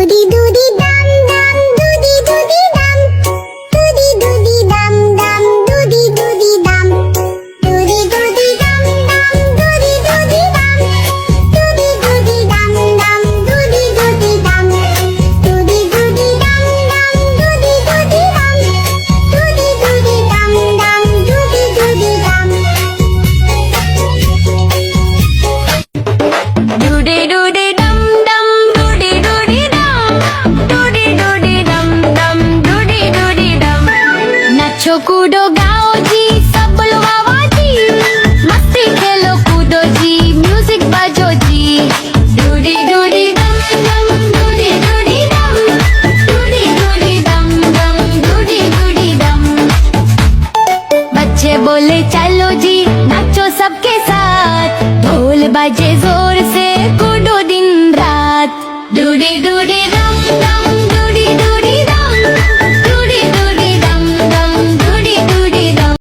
দুদি দুদি দাম দাম দুদি দুদি দাম দুদি দুদি দাম দাম দুদি দুদি দাম দুদি দুদি দাম দাম দুদি দুদি দাম দুদি দুদি দাম দাম দুদি দুদি দাম দুদি দুদি দাম দাম দুদি দুদি দাম দুদি দুদি দাম দাম দুদি দুদি দাম ডুডি ডুডি ডম ডম ডুডি ডুডি ডম ডুডি ডুডি ডম ডম ডুডি ডুডি ডম नाचो कूदो गाओ जी सब लोग आवाजी मस्ती खेलो कूदो जी म्यूजिक बजो जी डुडी डुडी डम डम डुडी डुडी डम डुडी डुडी डम डम डुडी डुडी डम बच्चे बोले चलो जी नाचो सबके साथ ढोल बजे जोर से कूदो दिन रात डूडी डूडी डम डम